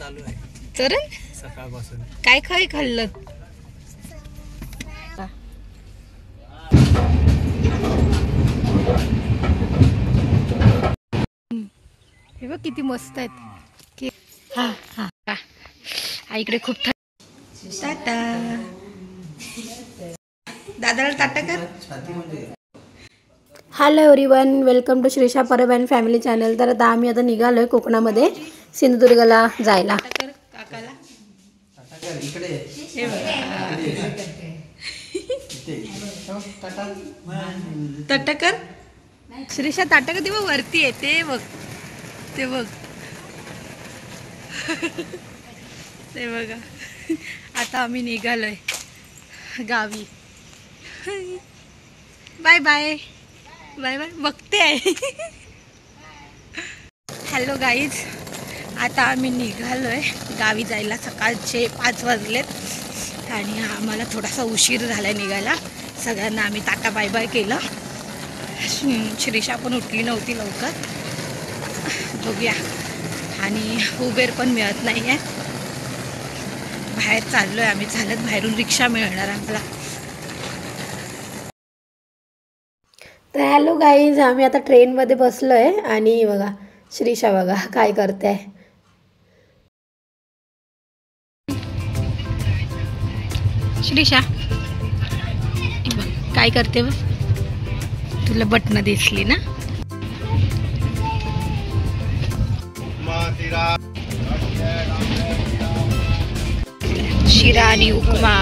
चालू आहे. चरण सकाळपासून काय काय खाल्लं? हे बघ किती मस्त आहेत. हा हा हा इकडे खूप टाटा दादाला टाटा कर. Hello everyone, welcome to Shrisha Parab and family channel. तर आता आम्ही आता निघालोय कोकणामध्ये सिंधुदुर्गला जायला. काकाला टाटा कर. श्रीशा टाटा कधी बघ वरती आहे ते बघ, ते बघ ते बघा. आता आम्ही निघालोय गावी. Bye bye bye bye. बघते आहे. हॅलो गाईज, आता आम्ही निघालोय गावी जायला. सकाळचे 5 वाजलेत आणि आम्हाला थोडासा उशीर झाला निघायला. सगळ्यांना आम्ही टाटा बाय बाय केलं. श्रीशा पण उठली नव्हती लवकर. बघूया. आणि उबेर पण मिळत नाही आहे. बाहेर चाललोय आम्ही चालत. बाहेरून रिक्षा मिळणार आम्हाला. तर हॅलो गाईज, आम्ही आता ट्रेनमध्ये बसलोय आणि बघा श्रीशा बघा काय करते. श्रीशा काय करते बघ. तुला बटन दिसली ना. शिरा आणि उपमा.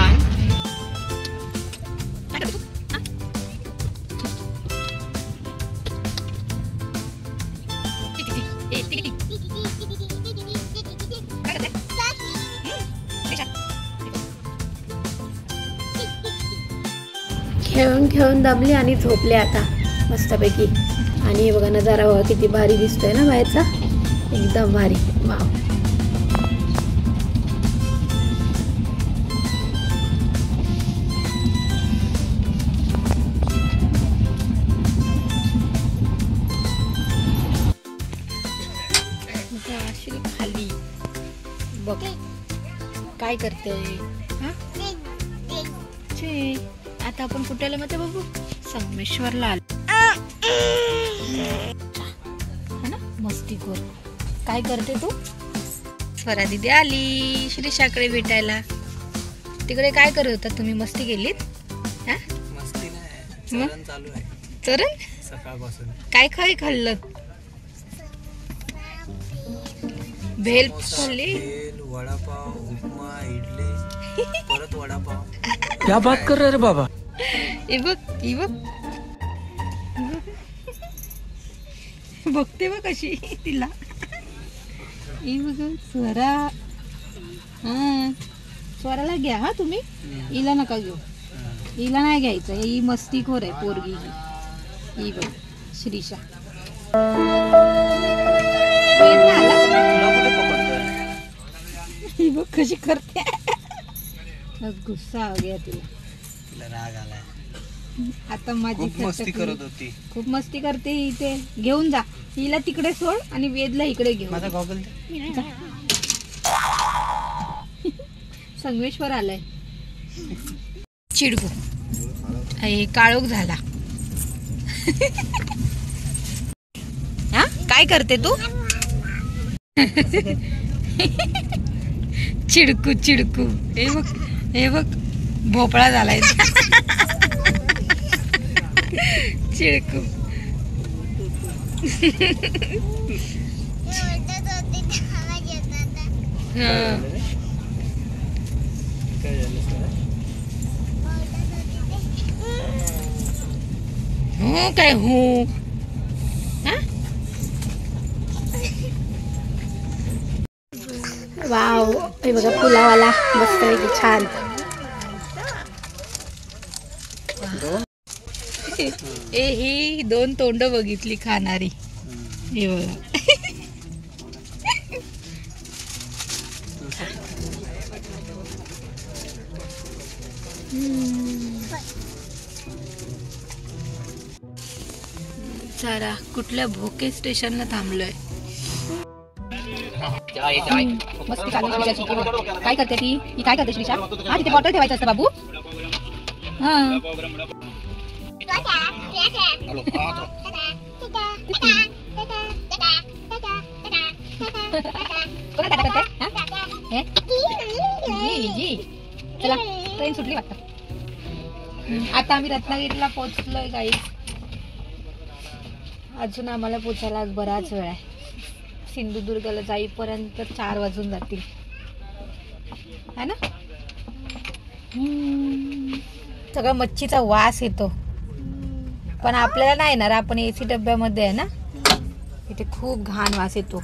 खेळून खेळून दमली आणि झोपले आता मस्तपैकी. आणि हे बघा नजारा बघा किती भारी दिसतोय ना बाहेरचा. एकदम भारी. वाव. खाली बघ काय करते. आता आपण कुठे आलो मग बघू. संगमेश्वरला आलो ना. मस्तीखोर काय करते तू. स्वरा दीदी आली श्रीशाकडे भेटायला. तिकडे काय करत होता तुम्ही? मस्ती केलीत? मस्ती नाही, चरण चालू आहे. चरण सकाळपासून काय काय खाल्लं? भेल खाल्ली, वडापाव, उपमा, इडली, परत वडापाव. क्या बात कर रहे रे बाबा. हे बघ ही बघ बघते बघ कशी तिला. ही बघ स्वरा. हा स्वराला घ्या हा तुम्ही. हिला नका घेऊ. हिला नाही घ्यायचं. ही मस्तीखोर आहे पोरगी. ही बघ श्रीशा. ही बघ कशी करते. गुस्सा आ गया तिला. तिला राग आलाय. आता माझी खूप मस्ती करत होती. खूप मस्ती करते. इथे घेऊन जा हिला. तिकडे सोड आणि वेदला इकडे घेऊन. माझा गॉगल जा. संगमेश्वर आलाय. चिडकू काळोख झाला. हा काय करते तू? चिडकू चिडकू. हे बघ हे बघ भोपळा झालाय. चिडकू. हो काय हो. वाव. हे बघा पुलावाला मस्तपैकी छान. ही 2 तोंड बघितली खाणारी. हे बघा. जरा कुठल्या भोके स्टेशनला थांबलोय. मस्ती चालू आहे श्रीषाची. काय करते ती? ही काय करते श्रीषा? हा, तिथे बॉटल ठेवायचं असतं बाबू. हा. कोण टाटा करते? हा? हे? जी. चला ट्रेन सुटली वाटतं. आता आम्ही रत्नागिरीला पोहोचलोय गाईस. अजून आम्हाला पोचायला आज बराच वेळ आहे. सिंधुदुर्गला जाईपर्यंत 4 वाजून जातील है ना. सगळा मच्छीचा वास येतो पण आपल्याला नाही येणार. आपण एसी डब्यामध्ये आहे ना. इथे खूप घाण वास येतो.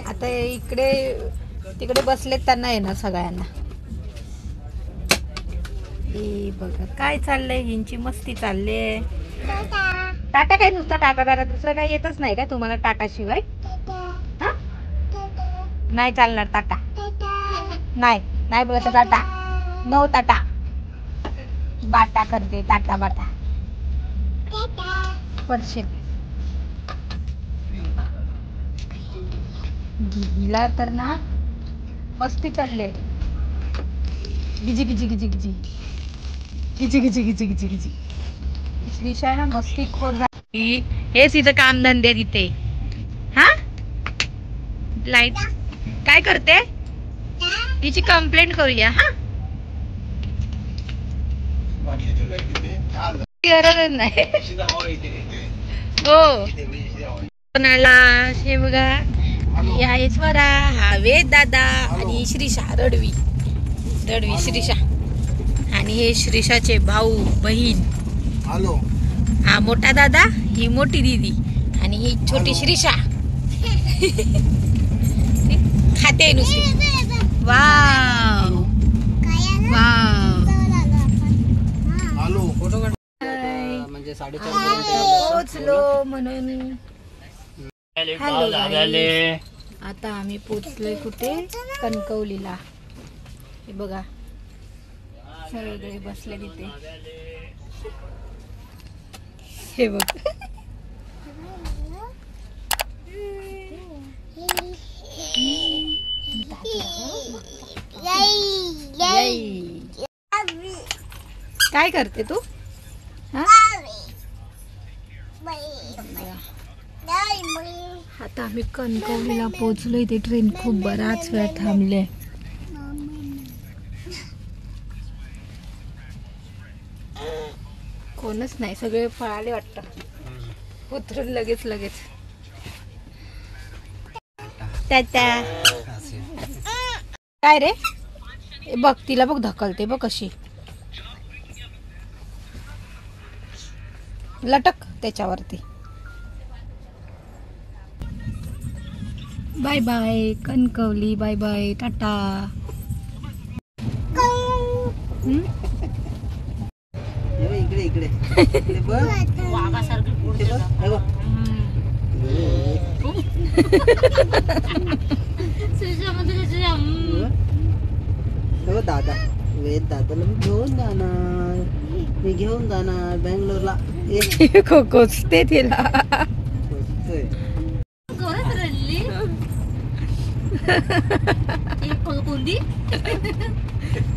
आता इकडे तिकडे बसलेत त्यांना येणार सगळ्यांना. हे बघा काय चाललंय. हिंची मस्ती चालले. टाटा काय नुसता टाटा टाटा दुसरं काही येतच नाही का तुम्हाला टाटा शिवाय? हा? नाही चालणार टाटा. नाही बोलायचं टाटा. नो टाटा. बाटा करते. टाटा बाटा पडशील. हिला तर ना मस्ती चालले. गिजी गिजी गिजी गिजी गिजी गिजी गिजी गिजी गिजी. श्रीषा ना मस्ती खोर झाली. हेच इथं काम धंदे तिथे. हा लाईट काय करते? तिची कंप्लेंट करूया. हा गरज नाही. हो कोणाला हे बघा. ही आहे स्वरा. हा वेद दादा आणि श्रीषा रडवी श्रीषा. आणि हे श्रीषाचे भाऊ बहीण. हा मोठा दादा. ही मोठी दीदी आणि ही छोटी श्रीषा. खाते नुसती. वाव म्हणजे 4:30 पोचलो म्हणून. आता आम्ही पोचलोय कुठे? कणकवलीला. हे बघा सगळे बसले तिथे. हे बघ काय करते तू? हा? आता आम्ही कणकवलीला पोहोचलोय. ते ट्रेन खूप बराच वेळ थांबले. कोणच नाही. सगळे पळाले वाटतं उतरून लगेच. त्याच्या काय रे बघ तिला बघ ढकलते बघ कशी. लटक त्याच्यावरती. Bye bye Kankavli. Bye bye टाटा. इकडे दादा वेद दादाला मी घेऊन जाणार बँगलोरला. कोचते तिला.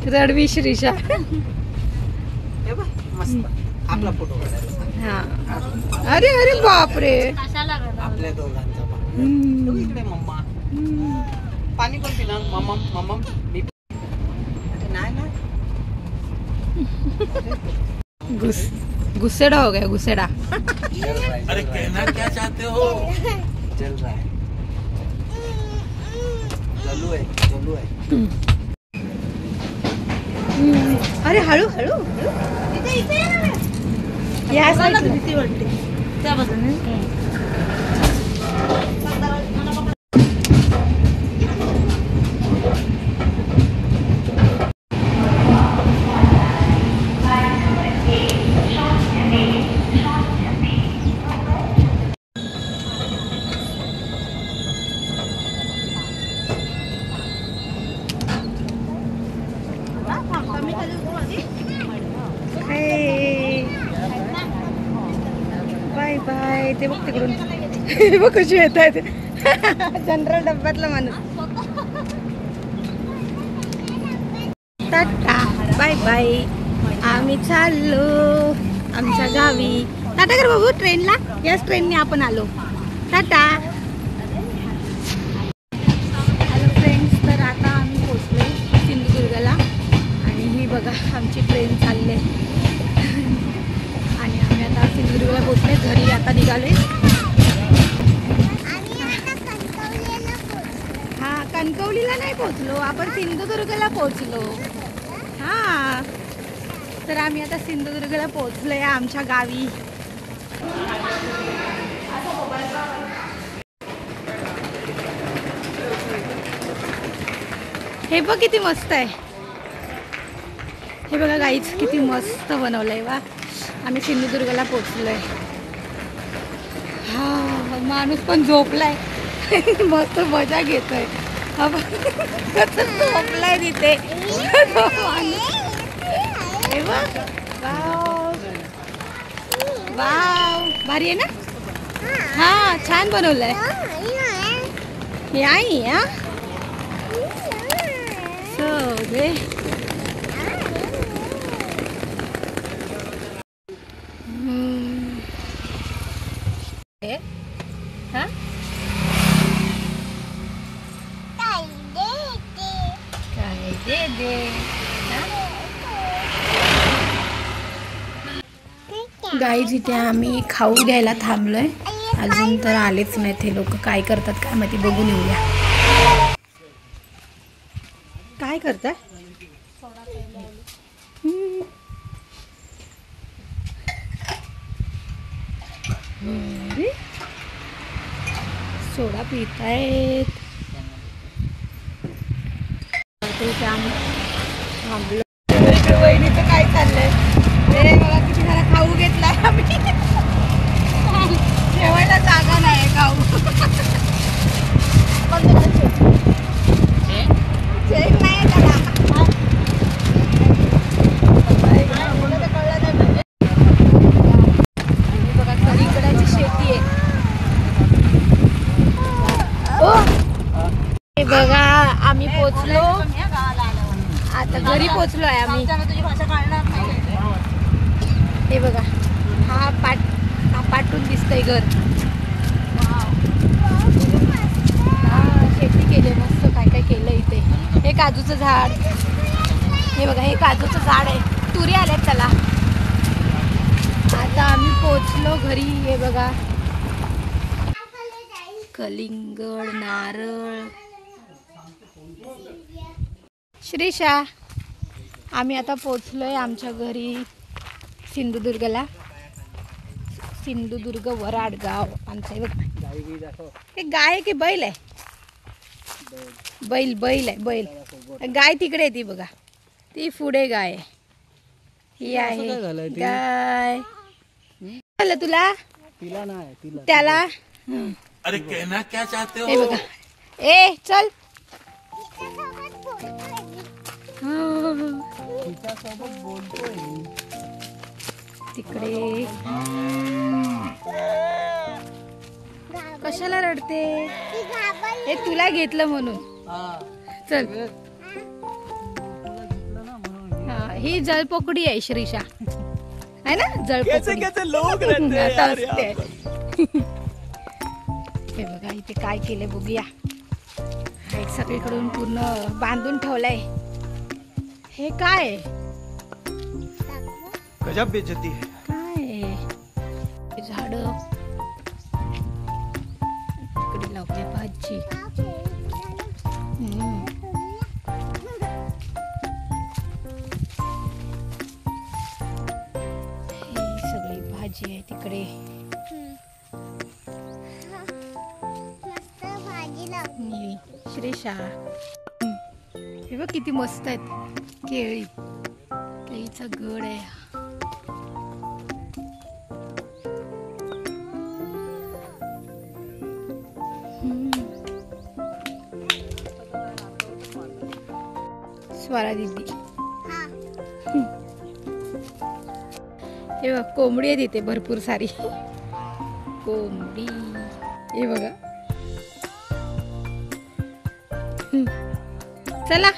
रडवी श्रीषा. मस्त आपला फोटो काढायला. हा अरे बापरे. आपल्या दोघांचा इकडे मम्मा. पाणी पण पिणार मम्मा मी नाही. गुस्सेड़ा हो गया गुस्सेड़ा. अरे कहना क्या चाहते हो? चल रहा है. चालू है. अरे हळू या साईडला भीती वाटते. त्या बाजूने बाय बाय. ते बघ तिकडून बघ कशी येत आहेत. जनरल डब्यातला माणूस. टाटा बाय बाय. आम्ही चाललो आमच्या गावी. टाटा कर बाबू ट्रेनला. याच ट्रेनने आपण आलो. टाटा. हॅलो फ्रेंड्स, तर आता आम्ही पोचलो सिंधुदुर्गला आणि ही बघा आमची ट्रेन चालले आणि आम्ही आता सिंधुदुर्गला पोचले. घरी आता निघाले. हा, कणकवलीला नाही पोचलो आपण, सिंधुदुर्गला पोचलो. हा, तर आम्ही आता सिंधुदुर्गला पोचलोय आमच्या गावी. हे बघ किती मस्त आहे. हे बघा गाईच किती मस्त बनवलंय. वा, आम्ही सिंधुदुर्गला पोचलोय. हा, माणूस पण झोपलाय. मस्त मजा घेतोय. झोपलाय तिथे. हे बघ, वाव वाव, भारी आहे ना. हा, छान बनवलंय. हे आई हा सगळे. हा, काय दे दे. गाईज इथे आम्ही खाऊ घ्यायला थांबलोय. अजून तर आलेच नाहीत हे लोक. काय करतात काय माहिती, बघून येऊया. काय करताय? सोडा पितायत. वहिनीचं काय चाललंय? हे बघा किती सारा खाऊ घेतलाय आम्ही. जेवायला जागा नाही खाऊ. जेव नाही त्याला. बघा कलिंगडाची शेती आहे. हे बघा आम्ही पोचलो. आता घरी पोचलो आहे आम्ही. हे बघा, हा पाटून दिसतंय घर. हा, शेती केली मस्त. काय काय केलं इथे. हे काजूचं झाड. हे बघा, हे काजूचं झाड आहे. तुरी आल्यात त्याला. आता आम्ही पोचलो घरी. हे बघा, कलिंगड, नारळ. श्रीशा, आम्ही आता पोचलोय आमच्या घरी सिंधुदुर्गला. सिंधुदुर्ग वराड गाव आमचं. हे बघा, हे गाय की बैल आहे? बैल आहे. बैल. गाय तिकडे आहे ती बघा. ती पुढे गाय आहे. ही आहे गाय. झालं तुला? त्याला. अरे कहना क्या चाहते हो? हे बघा. ए चल. तिकडे कशाला रडते? हे तुला घेतलं म्हणून. चल. हा, ही जळपोकडी आहे श्रीशा, आहे ना? जळपोकडी आता असते. हे बघा इथे काय केलंय बघूया. सगळीकडून पूर्ण बांधून ठेवलंय. हे काय गजब बेइज्जती है. काय झाड इकडे लावले. भाजी. ही सगळी भाजी आहे तिकडे. श्रीशा, हे बघ किती मस्त आहेत. केळी. केळीचा गड आहे. स्वरा दीदी. हे बघ कोंबडी आहे तिथे भरपूर सारी. कोंबडी. हे बघा चला.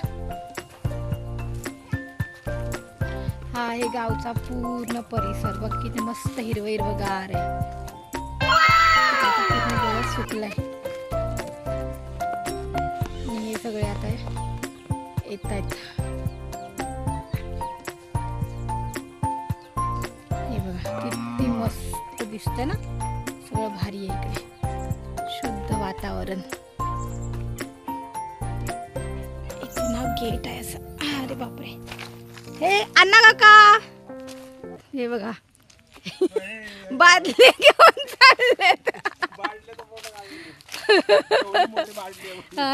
हा आहे गावचा पूर्ण परिसर. बघ किती मस्त हिरवं हिरवंगार आहे. पूर्ण गवत सुकलाय आणि हे सगळे आता येत आहेत. हे बघा किती मस्त दिसतंय ना. सगळं भारी आहे इकडे. शुद्ध वातावरण. इथे ना गेट आहे असं. अरे बापरे. हे अण्णा काका हे बघा बादले घेऊन चाललेत.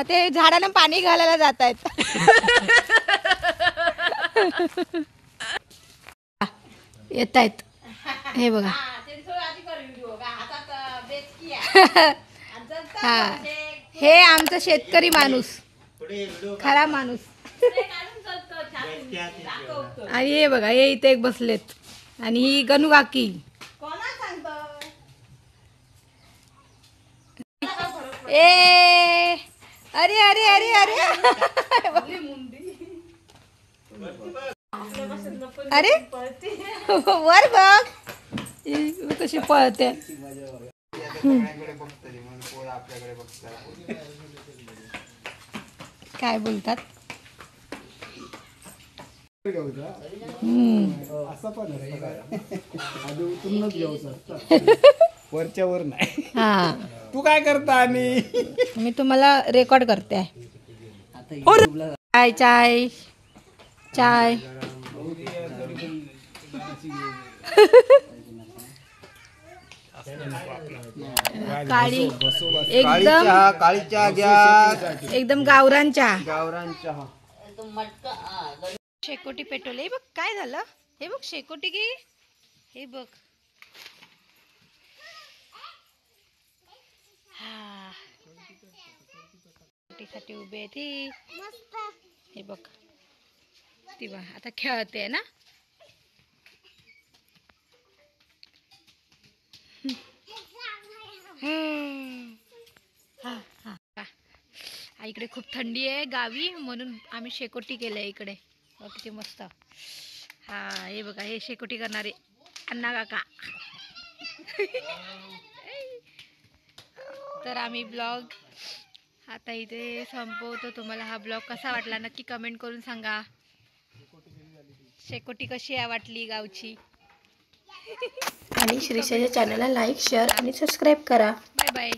ते झाडांना पाणी घालायला जात आहेत. येत आहेत हे बघा. हा हे आमचा शेतकरी माणूस, खरा माणूस. आणि हे बघा हे इथे एक बसलेत आणि ही गणू काकी. ए अरे अरे अरे अरे अरे वर बघ कशी पळते. काय बोलतात. वरच्या वर नाही. हा तू काय करता. आणि मी तुम्हाला रेकॉर्ड करते. चाय चाय चाय. काळी एकदम गावरान चहा. शेकोटी पेटवले. हे बघ काय झालं. हे बघ शेकोटी घे. हे बघ हा साठी उभे आहे ती. हे बघ ती बघ आता खेळते ना. इकडे खूप थंडी आहे गावी म्हणून आम्ही शेकोटी केलंय इकडे. किती मस्त. हा हे बघा हे शेकोटी करणारे अण्णा काका. तर आम्ही ब्लॉग आता इथे संपवतो. तुम्हाला हा ब्लॉग कसा वाटला नक्की कमेंट करून सांगा. शेकोटी कशी वाटली गावची. आणि श्रीषाच्या चॅनलला लाईक शेअर आणि सबस्क्राईब करा. Bye bye.